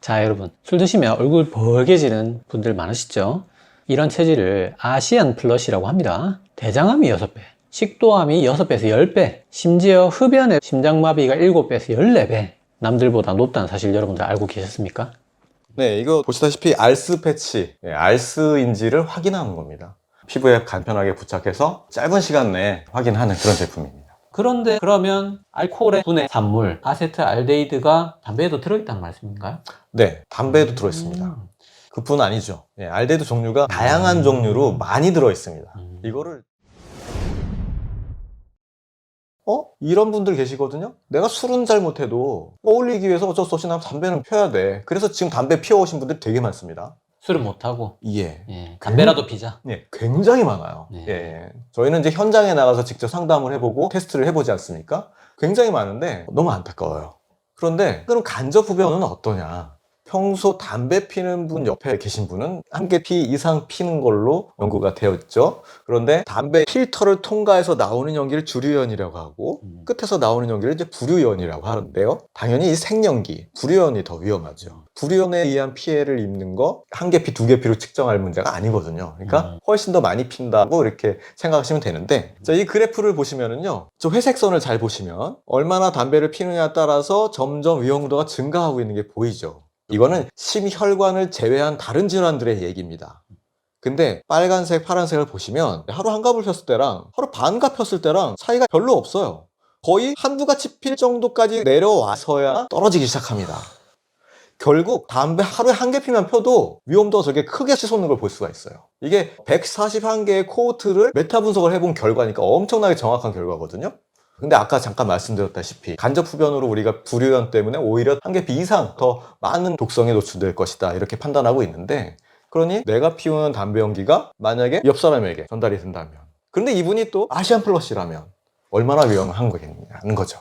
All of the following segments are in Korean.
자, 여러분, 술 드시면 얼굴 벌게지는 분들 많으시죠? 이런 체질을 아시안 플러시라고 합니다. 대장암이 6배, 식도암이 6배에서 10배, 심지어 흡연의 심장마비가 7배에서 14배 남들보다 높다는 사실 여러분들 알고 계셨습니까? 네, 이거 보시다시피 알스 패치, 알스인지를 확인하는 겁니다. 피부에 간편하게 부착해서 짧은 시간 내에 확인하는 그런 제품입니다. 그런데 그러면 알코올의 분해 산물 아세트알데히드가 담배에도 들어있다는 말씀인가요? 네, 담배에도 들어있습니다. 그뿐 아니죠. 알데히드 종류가 다양한 종류로 많이 들어있습니다. 이거를 이런 분들 계시거든요. 내가 술은 잘 못해도 어울리기 위해서 어쩔 수 없이 난 담배는 펴야 돼. 그래서 지금 담배 피워오신 분들 되게 많습니다. 술은 못하고 예. 담배라도 피자. 예, 굉장히 많아요. 네. 예. 저희는 이제 현장에 나가서 직접 상담을 해보고 테스트를 해보지 않습니까? 굉장히 많은데 너무 안타까워요. 그런데 그럼 간접 흡연은 어떠냐? 평소 담배 피는 분 옆에 계신 분은 한 개 피 이상 피는 걸로 연구가 되어 있죠. 그런데 담배 필터를 통과해서 나오는 연기를 주류연이라고 하고 끝에서 나오는 연기를 이제 부류연이라고 하는데요. 당연히 이 생연기, 부류연이 더 위험하죠. 부류연에 의한 피해를 입는 거 한 개 피, 두 개 피로 측정할 문제가 아니거든요. 그러니까 훨씬 더 많이 핀다고 이렇게 생각하시면 되는데, 자, 이 그래프를 보시면은요, 저 회색 선을 잘 보시면 얼마나 담배를 피느냐에 따라서 점점 위험도가 증가하고 있는 게 보이죠. 이거는 심혈관을 제외한 다른 질환들의 얘기입니다. 근데 빨간색, 파란색을 보시면 하루 한 갑을 폈을 때랑 하루 반 갑 폈을 때랑 차이가 별로 없어요. 거의 한두 가지 필 정도까지 내려와서야 떨어지기 시작합니다. 결국 담배 하루에 한 개 피면 펴도 위험도가 저게 크게 치솟는 걸 볼 수가 있어요. 이게 141개의 코호트를 메타 분석을 해본 결과니까 엄청나게 정확한 결과거든요. 근데 아까 잠깐 말씀드렸다시피 간접 흡연으로 우리가 부류연 때문에 오히려 한 개 피 이상 더 많은 독성에 노출될 것이다 이렇게 판단하고 있는데, 그러니 내가 피우는 담배 연기가 만약에 옆 사람에게 전달이 된다면, 그런데 이분이 또 아시안 플러시라면 얼마나 위험한 거겠냐는 거죠.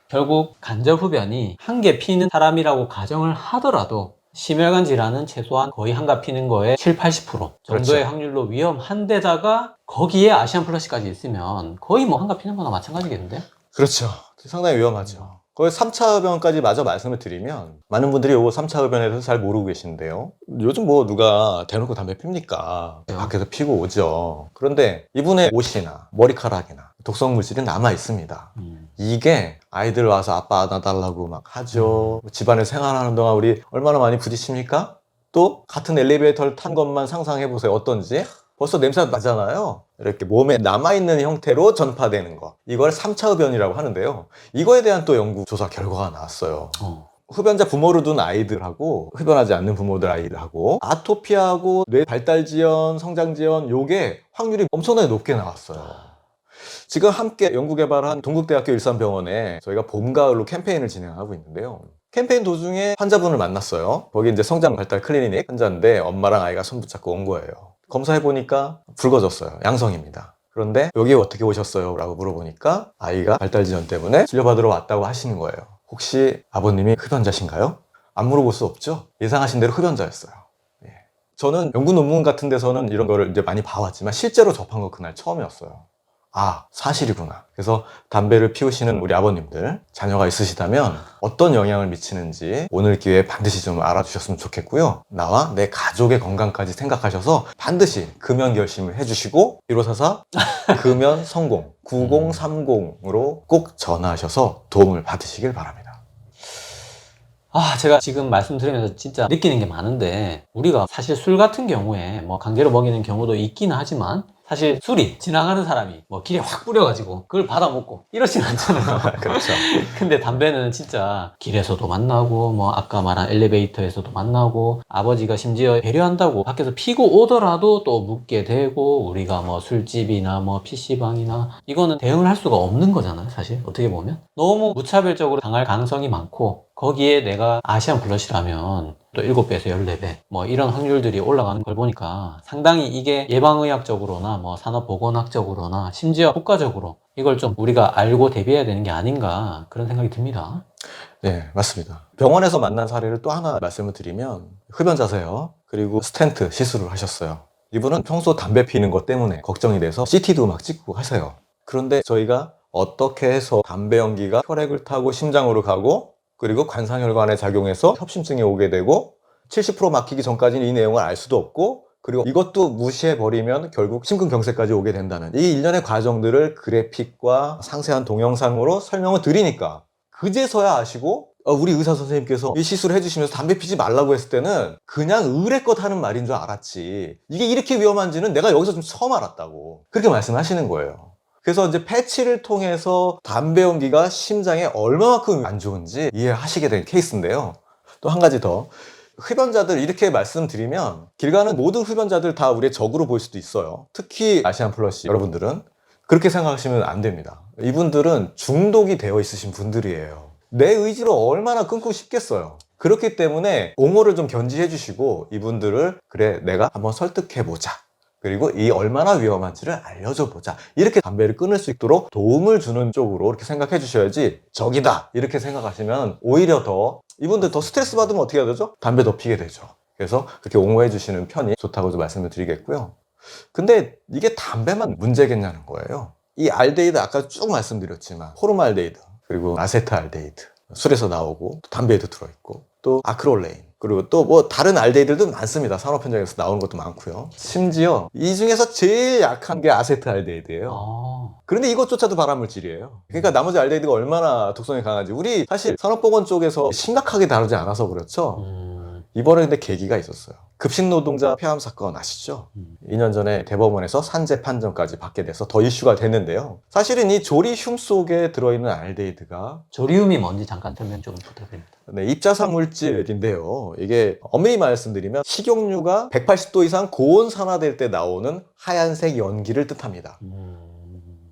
결국 간접 흡연이 한 개 피는 사람이라고 가정을 하더라도 심혈관 질환은 최소한 거의 한갑 피는 거에 7, 80% 정도의 그렇죠. 확률로 위험한데다가 거기에 아시안 플러시까지 있으면 거의 뭐 한갑 피는 거나 마찬가지겠는데? 그렇죠. 상당히 위험하죠. 거의 3차 흡연까지 마저 말씀을 드리면 많은 분들이 요거 3차 흡연에 대해서 잘 모르고 계신데요. 요즘 뭐 누가 대놓고 담배 핍니까? 밖에서 피고 오죠. 그런데 이분의 옷이나 머리카락이나 독성 물질이 남아 있습니다. 이게 아이들 와서 아빠 안아달라고 막 하죠. 집안에 생활하는 동안 우리 얼마나 많이 부딪힙니까? 또 같은 엘리베이터를 탄 것만 상상해 보세요. 어떤지. 벌써 냄새가 나잖아요. 이렇게 몸에 남아있는 형태로 전파되는 거, 이걸 3차 흡연이라고 하는데요. 이거에 대한 또 연구 조사 결과가 나왔어요. 흡연자 부모를 둔 아이들하고 흡연하지 않는 부모들 아이들하고 아토피하고 뇌 발달 지연, 성장 지연, 요게 확률이 엄청나게 높게 나왔어요. 지금 함께 연구 개발한 동국대학교 일산병원에 저희가 봄, 가을로 캠페인을 진행하고 있는데요. 캠페인 도중에 환자분을 만났어요. 거기 이제 성장 발달 클리닉 환자인데 엄마랑 아이가 손 붙잡고 온 거예요. 검사해보니까 붉어졌어요. 양성입니다. 그런데 여기 어떻게 오셨어요? 라고 물어보니까 아이가 발달 지연 때문에 진료받으러 왔다고 하시는 거예요. 혹시 아버님이 흡연자신가요? 안 물어볼 수 없죠? 예상하신 대로 흡연자였어요. 예. 저는 연구 논문 같은 데서는 이런 거를 이제 많이 봐왔지만 실제로 접한 거 그날 처음이었어요. 아, 사실이구나. 그래서 담배를 피우시는 우리 아버님들, 자녀가 있으시다면 어떤 영향을 미치는지 오늘 기회에 반드시 좀 알아주셨으면 좋겠고요. 나와 내 가족의 건강까지 생각하셔서 반드시 금연 결심을 해주시고 1544 금연 성공 9030으로 꼭 전화하셔서 도움을 받으시길 바랍니다. 제가 지금 말씀드리면서 진짜 느끼는 게 많은데, 우리가 사실 술 같은 경우에 뭐 강제로 먹이는 경우도 있기는 하지만 사실 술이 지나가는 사람이 뭐 길에 확 뿌려가지고 그걸 받아 먹고 이러진 않잖아요. 그렇죠. 근데 담배는 진짜 길에서도 만나고 뭐 아까 말한 엘리베이터에서도 만나고, 아버지가 심지어 배려한다고 밖에서 피고 오더라도 또 묻게 되고, 우리가 뭐 술집이나 뭐 PC방이나 이거는 대응을 할 수가 없는 거잖아요. 사실 어떻게 보면 너무 무차별적으로 당할 가능성이 많고, 거기에 내가 아시안 플러시라면 또 7배에서 14배 뭐 이런 확률들이 올라가는 걸 보니까 상당히 이게 예방의학적으로나 뭐 산업보건학적으로나 심지어 국가적으로 이걸 좀 우리가 알고 대비해야 되는 게 아닌가, 그런 생각이 듭니다. 네, 맞습니다. 병원에서 만난 사례를 또 하나 말씀을 드리면, 흡연자세요. 그리고 스텐트 시술을 하셨어요. 이분은 평소 담배 피는 것 때문에 걱정이 돼서 CT도 막 찍고 하세요. 그런데 저희가 어떻게 해서 담배 연기가 혈액을 타고 심장으로 가고 그리고 관상혈관에 작용해서 협심증이 오게 되고 70% 막히기 전까지는 이 내용을 알 수도 없고 그리고 이것도 무시해버리면 결국 심근경색까지 오게 된다는 이 일련의 과정들을 그래픽과 상세한 동영상으로 설명을 드리니까 그제서야 아시고 우리 의사 선생님께서 이 시술을 해주시면서 담배 피지 말라고 했을 때는 그냥 의뢰껏 하는 말인 줄 알았지 이게 이렇게 위험한지는 내가 여기서 좀 처음 알았다고 그렇게 말씀하시는 거예요. 그래서 이제 패치를 통해서 담배 연기가 심장에 얼마만큼 안 좋은지 이해하시게 된 케이스인데요. 또 한 가지 더 흡연자들 이렇게 말씀드리면 길 가는 모든 흡연자들 다 우리의 적으로 보일 수도 있어요. 특히 아시안 플러시 여러분들은 그렇게 생각하시면 안 됩니다. 이분들은 중독이 되어 있으신 분들이에요. 내 의지로 얼마나 끊고 싶겠어요. 그렇기 때문에 옹호를 좀 견지해 주시고 이분들을 그래 내가 한번 설득해 보자. 그리고 이 얼마나 위험한지를 알려줘 보자. 이렇게 담배를 끊을 수 있도록 도움을 주는 쪽으로 이렇게 생각해 주셔야지 적이다 이렇게 생각하시면 오히려 더 이분들 더 스트레스 받으면 어떻게 해야 되죠? 담배 더 피게 되죠. 그래서 그렇게 옹호해 주시는 편이 좋다고 좀 말씀을 드리겠고요. 근데 이게 담배만 문제겠냐는 거예요. 이 알데히드 아까 쭉 말씀드렸지만 포름알데히드 그리고 아세트알데히드 술에서 나오고 또 담배에도 들어있고 또 아크롤레인 그리고 또 뭐 다른 알데히드도 많습니다. 산업 현장에서 나오는 것도 많고요. 심지어 이 중에서 제일 약한 게 아세트알데히드예요. 그런데 이것조차도 발암물질이에요. 그러니까 나머지 알데히드가 얼마나 독성이 강한지 우리 사실 산업보건 쪽에서 심각하게 다루지 않아서 그렇죠. 이번에 근데 계기가 있었어요. 급식노동자 폐암 사건 아시죠? 2년 전에 대법원에서 산재 판정까지 받게 돼서 더 이슈가 됐는데요. 사실은 이 조리흉 속에 들어있는 알데히드가 조리움이 뭔지 잠깐 설명 좀 부탁드립니다. 네, 입자상 물질인데요. 이게 엄밀히 말씀드리면 식용유가 180도 이상 고온산화될 때 나오는 하얀색 연기를 뜻합니다.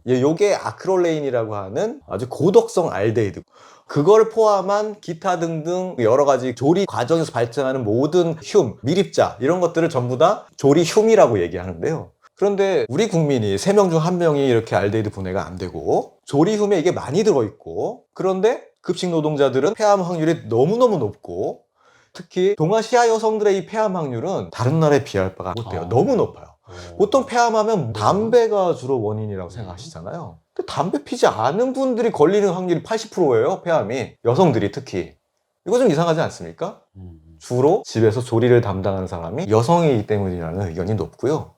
요게 아크롤레인이라고 하는 아주 고독성 알데히드. 그걸 포함한 기타 등등 여러 가지 조리 과정에서 발생하는 모든 흉, 밀입자 이런 것들을 전부 다 조리흉이라고 얘기하는데요. 그런데 우리 국민이 3명 중 1명이 이렇게 알데히드 분해가 안 되고 조리흉에 이게 많이 들어있고 그런데 급식 노동자들은 폐암 확률이 너무너무 높고 특히 동아시아 여성들의 이 폐암 확률은 다른 나라에 비할 바가 못돼요. 너무 높아요. 보통 폐암하면 담배가 주로 원인이라고 생각하시잖아요. 근데 담배 피지 않은 분들이 걸리는 확률이 80%예요. 폐암이. 여성들이 특히. 이거 좀 이상하지 않습니까? 주로 집에서 조리를 담당하는 사람이 여성이기 때문이라는 의견이 높고요.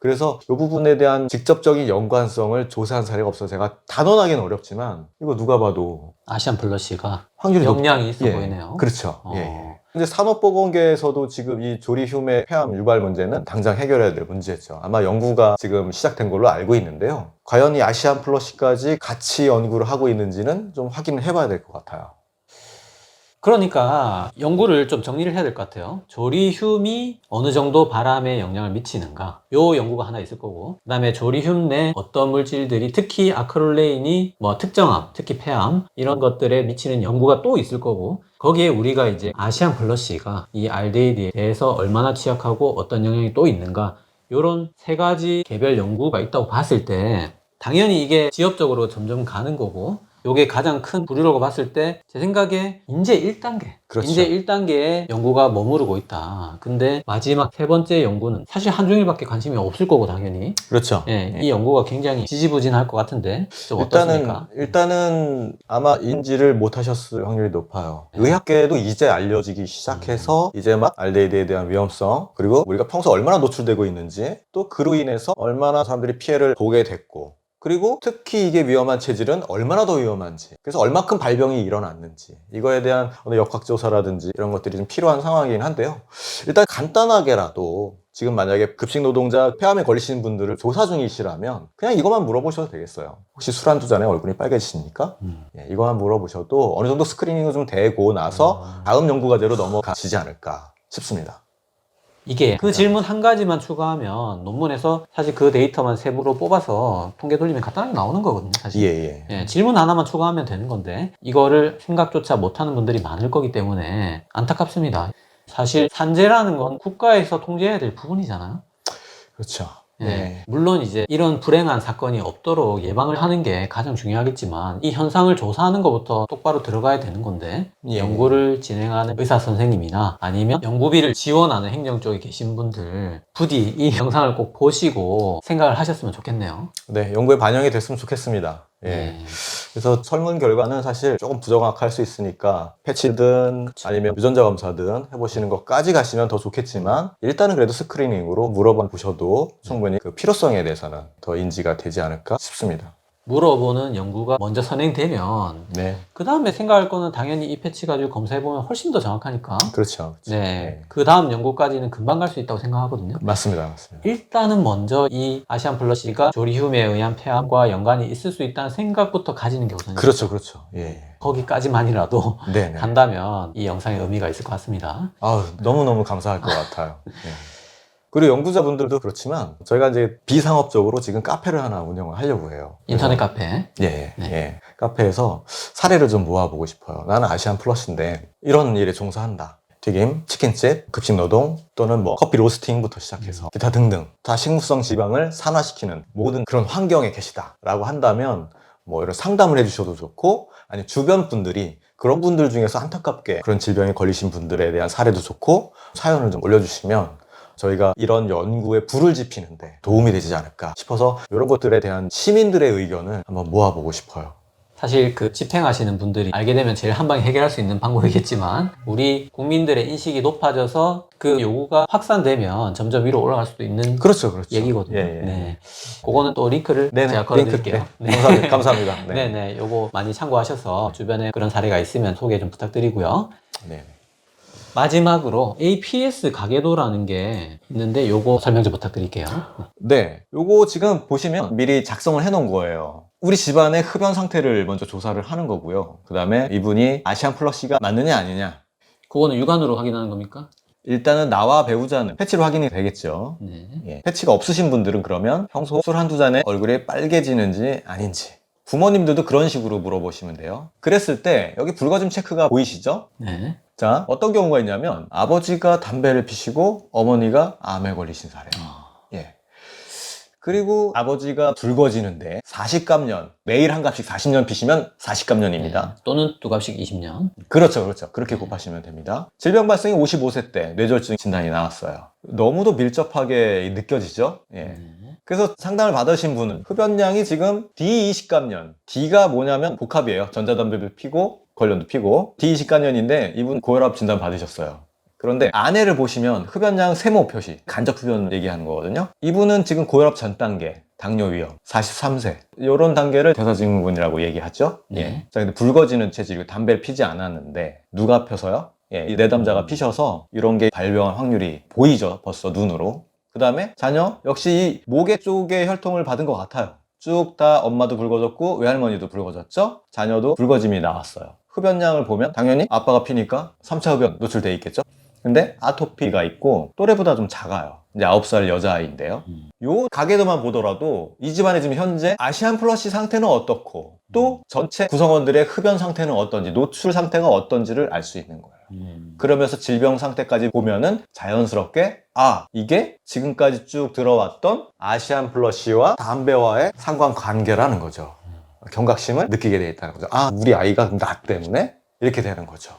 그래서 이 부분에 대한 직접적인 연관성을 조사한 사례가 없어서 제가 단언하기는 어렵지만 이거 누가 봐도 아시안 플러시가 확률이 영향이 있어 예, 보이네요. 그렇죠. 예. 근데 산업보건계에서도 지금 이 조리흉의 폐암 유발 문제는 당장 해결해야 될 문제죠. 아마 연구가 지금 시작된 걸로 알고 있는데요. 과연 이 아시안 플러시까지 같이 연구를 하고 있는지는 좀 확인을 해봐야 될 것 같아요. 그러니까 연구를 좀 정리를 해야 될 것 같아요. 조리흉이 어느 정도 바람에 영향을 미치는가, 요 연구가 하나 있을 거고, 그 다음에 조리흉 내 어떤 물질들이 특히 아크롤레인이 뭐 특정암, 특히 폐암 이런 것들에 미치는 연구가 또 있을 거고, 거기에 우리가 이제 아시안 플러시가 이 알데히드에 대해서 얼마나 취약하고 어떤 영향이 또 있는가, 요런 3가지 개별 연구가 있다고 봤을 때 당연히 이게 지역적으로 점점 가는 거고, 요게 가장 큰 부류라고 봤을 때 제 생각에 인제 1단계 그렇죠. 인제 1단계에 연구가 머무르고 있다. 근데 마지막 3번째 연구는 사실 한중일밖에 관심이 없을 거고 당연히 그렇죠. 예, 이 연구가 굉장히 지지부진할 것 같은데 좀 어떻습니까? 일단은 아마 인지를 못 하셨을 확률이 높아요. 의학계에도 이제 알려지기 시작해서 이제 막 알데히드에 대한 위험성 그리고 우리가 평소 얼마나 노출되고 있는지 또 그로 인해서 얼마나 사람들이 피해를 보게 됐고 그리고 특히 이게 위험한 체질은 얼마나 더 위험한지 그래서 얼마큼 발병이 일어났는지 이거에 대한 어느 역학조사라든지 이런 것들이 좀 필요한 상황이긴 한데요. 일단 간단하게라도 지금 만약에 급식노동자 폐암에 걸리시는 분들을 조사 중이시라면 그냥 이것만 물어보셔도 되겠어요. 혹시 술 한두 잔에 얼굴이 빨개지십니까? 예, 이것만 물어보셔도 어느 정도 스크리닝을 좀 되고 나서 다음 연구 과제로 넘어가시지 않을까 싶습니다. 이게 그 질문 한 가지만 추가하면 논문에서 사실 그 데이터만 세부로 뽑아서 통계 돌리면 간단하게 나오는 거거든요, 사실. 예, 질문 하나만 추가하면 되는 건데 이거를 생각조차 못하는 분들이 많을 거기 때문에 안타깝습니다. 사실 산재라는 건 국가에서 통제해야 될 부분이잖아요. 그렇죠. 예, 네. 물론 이제 이런 불행한 사건이 없도록 예방을 하는 게 가장 중요하겠지만 이 현상을 조사하는 것부터 똑바로 들어가야 되는 건데 예. 연구를 진행하는 의사 선생님이나 아니면 연구비를 지원하는 행정 쪽에 계신 분들 부디 이 영상을 꼭 보시고 생각을 하셨으면 좋겠네요. 네, 연구에 반영이 됐으면 좋겠습니다. 예. 네. 그래서 설문 결과는 사실 조금 부정확할 수 있으니까 패치든 아니면 유전자 검사든 해보시는 것까지 가시면 더 좋겠지만 일단은 그래도 스크리닝으로 물어봐 보셔도 충분히 그 필요성에 대해서는 더 인지가 되지 않을까 싶습니다. 물어보는 연구가 먼저 선행되면 네, 그 다음에 생각할 거는 당연히 이 패치 가지고 검사해보면 훨씬 더 정확하니까. 그렇죠. 네. 네. 그 다음 연구까지는 금방 갈 수 있다고 생각하거든요. 맞습니다. 맞습니다. 일단은 먼저 이 아시안 플러시가 조리흉에 의한 폐암과 연관이 있을 수 있다는 생각부터 가지는 게 우선이죠. 그렇죠. 그렇죠. 예. 거기까지만이라도 네네. 간다면 이 영상의 의미가 있을 것 같습니다. 아, 너무너무 감사할 것 같아요. 예. 그리고 연구자분들도 그렇지만 저희가 이제 비상업적으로 지금 카페를 하나 운영을 하려고 해요. 인터넷 그래서 카페. 예, 네. 예. 카페에서 사례를 좀 모아보고 싶어요. 나는 아시안 플러스인데 이런 일에 종사한다. 튀김, 치킨집, 급식 노동 또는 뭐 커피 로스팅부터 시작해서 기타 등등 다 식물성 지방을 산화시키는 모든 그런 환경에 계시다라고 한다면 뭐 이런 상담을 해주셔도 좋고 아니 주변 분들이 그런 분들 중에서 안타깝게 그런 질병에 걸리신 분들에 대한 사례도 좋고 사연을 좀 올려주시면 저희가 이런 연구에 불을 지피는데 도움이 되지 않을까 싶어서 이런 것들에 대한 시민들의 의견을 한번 모아보고 싶어요. 사실 그 집행하시는 분들이 알게 되면 제일 한 방에 해결할 수 있는 방법이겠지만 우리 국민들의 인식이 높아져서 그 요구가 확산되면 점점 위로 올라갈 수도 있는 그렇죠, 그렇죠. 얘기거든요. 예, 예. 네. 그거는 또 링크를 네네, 제가 걸어드릴게요. 네. 감사합니다. 감사합니다. 네. 네네. 요거 많이 참고하셔서 주변에 그런 사례가 있으면 소개 좀 부탁드리고요. 네. 마지막으로 APS 가계도라는 게 있는데 요거 설명 좀 부탁드릴게요. 네, 요거 지금 보시면 미리 작성을 해놓은 거예요. 우리 집안의 흡연 상태를 먼저 조사를 하는 거고요. 그 다음에 이분이 아시안 플러시가 맞느냐 아니냐. 그거는 육안으로 확인하는 겁니까? 일단은 나와 배우자는 패치로 확인이 되겠죠. 네. 예. 패치가 없으신 분들은 그러면 평소 술 한두 잔에 얼굴이 빨개지는지 아닌지. 부모님들도 그런 식으로 물어보시면 돼요. 그랬을 때 여기 불거짐 체크가 보이시죠? 네. 자, 어떤 경우가 있냐면 아버지가 담배를 피시고 어머니가 암에 걸리신 사례. 예. 그리고 아버지가 붉어지는데 40감년, 매일 한 갑씩 40년 피시면 40감년입니다. 네. 또는 두 갑씩 20년. 그렇죠, 그렇죠. 그렇게 곱하시면 됩니다. 질병 발생이 55세 때 뇌졸중 진단이 나왔어요. 너무도 밀접하게 느껴지죠? 예. 네. 그래서 상담을 받으신 분은 흡연량이 지금 D20감년. D가 뭐냐면 복합이에요. 전자담배를 피고 관련도 피고 D20감년인데 이분 고혈압 진단 받으셨어요. 그런데 아내를 보시면 흡연량 세모 표시, 간접 흡연 얘기하는 거거든요. 이분은 지금 고혈압 전 단계, 당뇨 위험, 43세. 이런 단계를 대사증후군이라고 얘기하죠. 네. 예. 자, 근데 붉어지는 체질이고 담배를 피지 않았는데 누가 펴서요? 예, 이 내담자가 피셔서 이런 게 발병할 확률이 보이죠. 벌써 눈으로. 그 다음에 자녀 역시 이 목에 쪽에 혈통을 받은 것 같아요. 쭉 다 엄마도 붉어졌고 외할머니도 붉어졌죠. 자녀도 붉어짐이 나왔어요. 흡연량을 보면 당연히 아빠가 피니까 3차 흡연 노출돼 있겠죠. 근데 아토피가 있고 또래보다 좀 작아요. 이제 9살 여자아이인데요. 요 가계도만 보더라도 이 집안의 지금 현재 아시안 플러시 상태는 어떻고 또 전체 구성원들의 흡연 상태는 어떤지 노출 상태가 어떤지를 알 수 있는 거예요. 그러면서 질병 상태까지 보면은 자연스럽게 아 이게 지금까지 쭉 들어왔던 아시안 플러시와 담배와의 상관관계라는 거죠. 경각심을 느끼게 돼 있다는 거죠. 아 우리 아이가 나 때문에 이렇게 되는 거죠.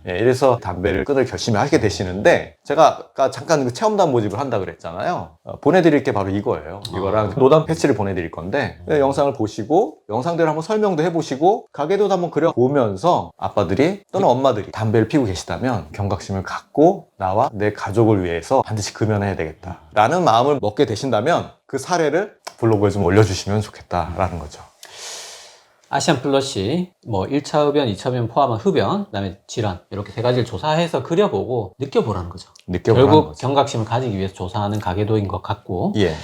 예, 이래서 담배를 끊을 결심을 하게 되시는데 제가 아까 잠깐 그 체험단 모집을 한다 그랬잖아요. 보내드릴 게 바로 이거예요. 이거랑 노담 패치를 보내드릴 건데 영상을 보시고 영상대로 한번 설명도 해보시고 가계도도 한번 그려보면서 아빠들이 또는 엄마들이 담배를 피우고 계시다면 경각심을 갖고 나와 내 가족을 위해서 반드시 금연해야 되겠다 라는 마음을 먹게 되신다면 그 사례를 블로그에 좀 올려주시면 좋겠다라는 거죠. 아시안 플러시, 뭐 1차 흡연, 2차 흡연 포함한 흡연, 그다음에 질환 이렇게 세 가지를 조사해서 그려보고 느껴보라는 거죠. 느껴보라는 결국 거죠. 경각심을 가지기 위해서 조사하는 가계도인 것 같고 예.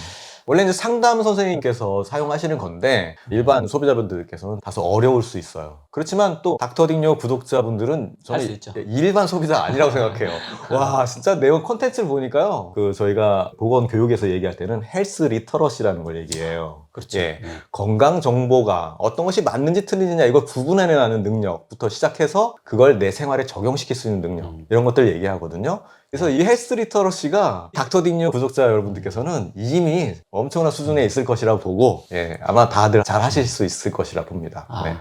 원래 이제 상담 선생님께서 사용하시는 건데 일반 소비자분들께서는 다소 어려울 수 있어요. 그렇지만 또 닥터딩요 구독자분들은 할 수 저는 있죠. 일반 소비자 아니라고 생각해요. 와 진짜 내용 콘텐츠를 보니까요. 그 저희가 보건교육에서 얘기할 때는 헬스 리터러시라는 걸 얘기해요. 그렇죠. 예. 건강 정보가 어떤 것이 맞는지 틀리느냐 이걸 구분해내는 능력부터 시작해서 그걸 내 생활에 적용시킬 수 있는 능력 이런 것들을 얘기하거든요. 그래서 이 헬스 리터러시가 닥터딩요 구독자 여러분들께서는 이미 엄청난 수준에 있을 것이라 보고 예, 아마 다들 잘 하실 수 있을 것이라 봅니다. 아, 네.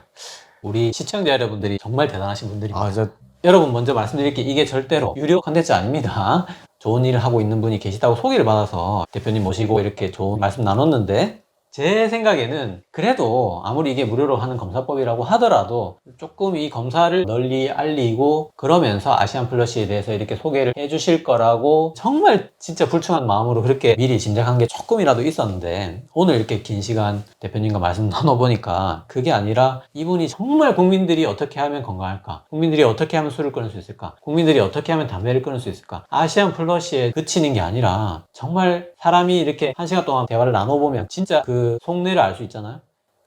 우리 시청자 여러분들이 정말 대단하신 분들입니다. 아, 진짜 여러분 먼저 말씀드릴 게 이게 절대로 유료 컨텐츠 아닙니다. 좋은 일을 하고 있는 분이 계시다고 소개를 받아서 대표님 모시고 이렇게 좋은 말씀 나눴는데 제 생각에는 그래도 아무리 이게 무료로 하는 검사법이라고 하더라도 조금 이 검사를 널리 알리고 그러면서 아시안 플러시에 대해서 이렇게 소개를 해주실 거라고 정말 진짜 불충한 마음으로 그렇게 미리 짐작한 게 조금이라도 있었는데, 오늘 이렇게 긴 시간 대표님과 말씀 나눠보니까 그게 아니라 이분이 정말 국민들이 어떻게 하면 건강할까, 국민들이 어떻게 하면 술을 끊을 수 있을까, 국민들이 어떻게 하면 담배를 끊을 수 있을까, 아시안 플러시에 그치는 게 아니라 정말 사람이 이렇게 1시간 동안 대화를 나눠보면 진짜 그 속내를 알 수 있잖아요.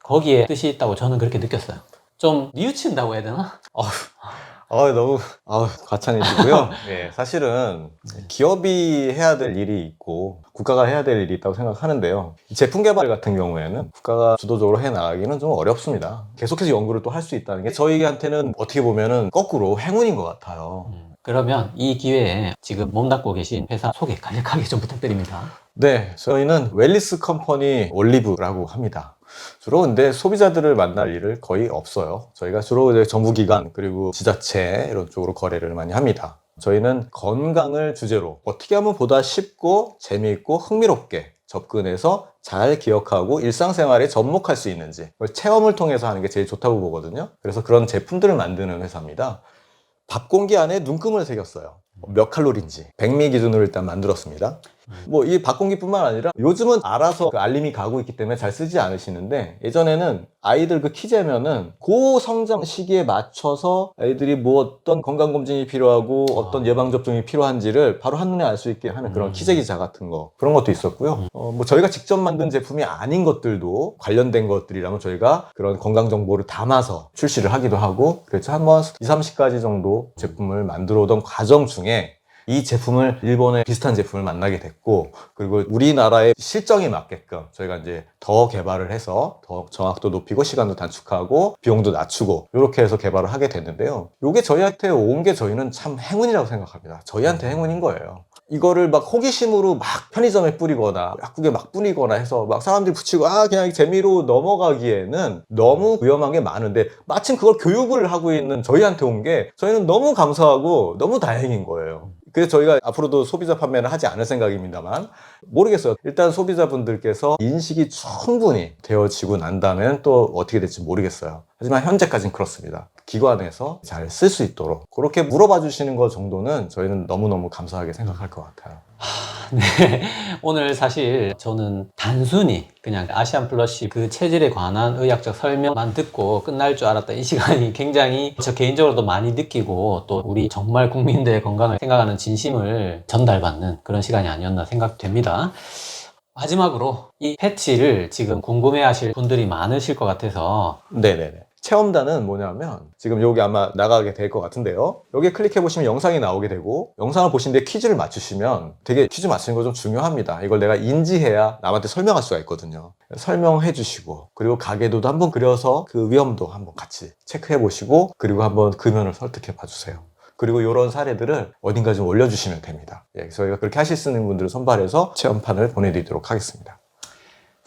거기에 뜻이 있다고 저는 그렇게 느꼈어요. 좀 뉘우친다고 해야 되나? 너무 과찬이시고요. 예, 사실은 기업이 해야 될 일이 있고 국가가 해야 될 일이 있다고 생각하는데요. 이 제품 개발 같은 경우에는 국가가 주도적으로 해 나가기는 좀 어렵습니다. 계속해서 연구를 또 할 수 있다는 게 저희한테는 어떻게 보면은 거꾸로 행운인 것 같아요. 그러면 이 기회에 지금 몸담고 계신 회사 소개 간략하게 좀 부탁드립니다. 네, 저희는 웰리스 컴퍼니 올리브라고 합니다. 주로 근데 소비자들을 만날 일을 거의 없어요. 저희가 주로 이제 정부기관 그리고 지자체 이런 쪽으로 거래를 많이 합니다. 저희는 건강을 주제로 어떻게 하면 보다 쉽고 재미있고 흥미롭게 접근해서 잘 기억하고 일상생활에 접목할 수 있는지 그걸 체험을 통해서 하는 게 제일 좋다고 보거든요. 그래서 그런 제품들을 만드는 회사입니다. 밥 공기 안에 눈금을 새겼어요. 몇 칼로리인지 백미 기준으로 일단 만들었습니다. 뭐 이 밥 공기뿐만 아니라 요즘은 알아서 그 알림이 가고 있기 때문에 잘 쓰지 않으시는데, 예전에는 아이들 그 키 재면은 그 성장 시기에 맞춰서 아이들이 뭐 어떤 건강검진이 필요하고 어떤 예방접종이 필요한지를 바로 한눈에 알 수 있게 하는 그런 키재기자 같은 거, 그런 것도 있었고요. 뭐 저희가 직접 만든 제품이 아닌 것들도 관련된 것들이라면 저희가 그런 건강 정보를 담아서 출시를 하기도 하고, 그래서 한번 2, 30가지 정도 제품을 만들어 오던 과정 중에 이 제품을, 일본의 비슷한 제품을 만나게 됐고, 그리고 우리나라의 실정에 맞게끔 저희가 이제 더 개발을 해서 더 정확도 높이고 시간도 단축하고 비용도 낮추고 이렇게 해서 개발을 하게 됐는데요. 이게 저희한테 온 게 저희는 참 행운이라고 생각합니다. 저희한테 행운인 거예요. 이거를 막 호기심으로 막 편의점에 뿌리거나 약국에 막 뿌리거나 해서 막 사람들이 붙이고 그냥 재미로 넘어가기에는 너무 위험한 게 많은데, 마침 그걸 교육을 하고 있는 저희한테 온 게 저희는 너무 감사하고 너무 다행인 거예요. 그래서 저희가 앞으로도 소비자 판매는 하지 않을 생각입니다만, 모르겠어요. 일단 소비자분들께서 인식이 충분히 되어지고 난다면 또 어떻게 될지 모르겠어요. 하지만 현재까지는 그렇습니다. 기관에서 잘 쓸 수 있도록 그렇게 물어봐 주시는 것 정도는 저희는 너무너무 감사하게 생각할 것 같아요. 네, 오늘 사실 저는 단순히 그냥 아시안 플러시 그 체질에 관한 의학적 설명만 듣고 끝날 줄 알았다. 이 시간이 굉장히 저 개인적으로도 많이 느끼고, 또 우리 정말 국민들의 건강을 생각하는 진심을 전달받는 그런 시간이 아니었나 생각됩니다. 마지막으로 이 패치를 지금 궁금해하실 분들이 많으실 것 같아서. 네네네. 체험단은 뭐냐면 지금 여기 아마 나가게 될 것 같은데요. 여기 클릭해 보시면 영상이 나오게 되고, 영상을 보시는데 퀴즈를 맞추시면, 되게 퀴즈 맞추는 거 좀 중요합니다. 이걸 내가 인지해야 남한테 설명할 수가 있거든요. 설명해 주시고, 그리고 가계도도 한번 그려서 그 위험도 한번 같이 체크해 보시고, 그리고 한번 금연을 설득해 봐 주세요. 그리고 이런 사례들을 어딘가 좀 올려주시면 됩니다. 예, 저희가 그렇게 하실 수 있는 분들을 선발해서 체험판을 보내드리도록 하겠습니다.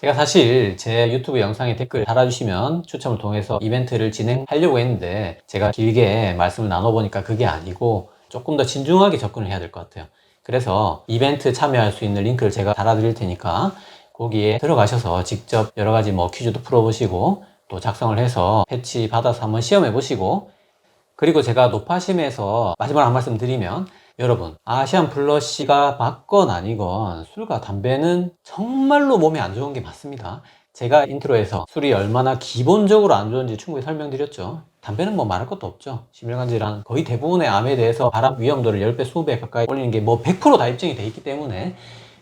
제가 사실 제 유튜브 영상에 댓글 달아주시면 추첨을 통해서 이벤트를 진행하려고 했는데, 제가 길게 말씀을 나눠보니까 그게 아니고 조금 더 진중하게 접근을 해야 될 것 같아요. 그래서 이벤트 참여할 수 있는 링크를 제가 달아드릴 테니까 거기에 들어가셔서 직접 여러 가지 뭐 퀴즈도 풀어보시고 또 작성을 해서 패치 받아서 한번 시험해 보시고, 그리고 제가 노파심에서 마지막으로 한 말씀 드리면, 여러분, 아시안 플러시가 맞건 아니건 술과 담배는 정말로 몸에 안 좋은 게 맞습니다. 제가 인트로에서 술이 얼마나 기본적으로 안 좋은지 충분히 설명드렸죠. 담배는 뭐 말할 것도 없죠. 심혈관 질환 거의 대부분의 암에 대해서 발암 위험도를 10배, 20배 가까이 올리는 게 뭐 100%다 입증이 돼 있기 때문에,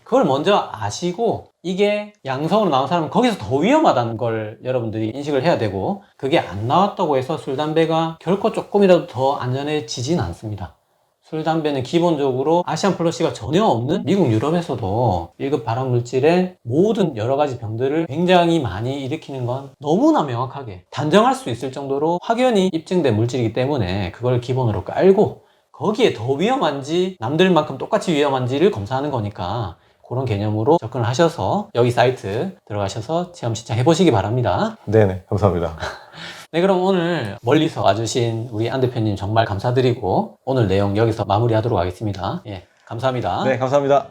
그걸 먼저 아시고 이게 양성으로 나온 사람은 거기서 더 위험하다는 걸 여러분들이 인식을 해야 되고, 그게 안 나왔다고 해서 술, 담배가 결코 조금이라도 더 안전해지진 않습니다. 술, 담배는 기본적으로 아시안 플러시가 전혀 없는 미국, 유럽에서도 1급 발암물질의 모든 여러 가지 병들을 굉장히 많이 일으키는 건 너무나 명확하게 단정할 수 있을 정도로 확연히 입증된 물질이기 때문에, 그걸 기본으로 깔고 거기에 더 위험한지 남들만큼 똑같이 위험한지를 검사하는 거니까 그런 개념으로 접근을 하셔서 여기 사이트 들어가셔서 체험 신청해 보시기 바랍니다. 네네, 감사합니다. 네, 그럼 오늘 멀리서 와주신 우리 안 대표님 정말 감사드리고 오늘 내용 여기서 마무리하도록 하겠습니다. 예, 감사합니다. 네, 감사합니다.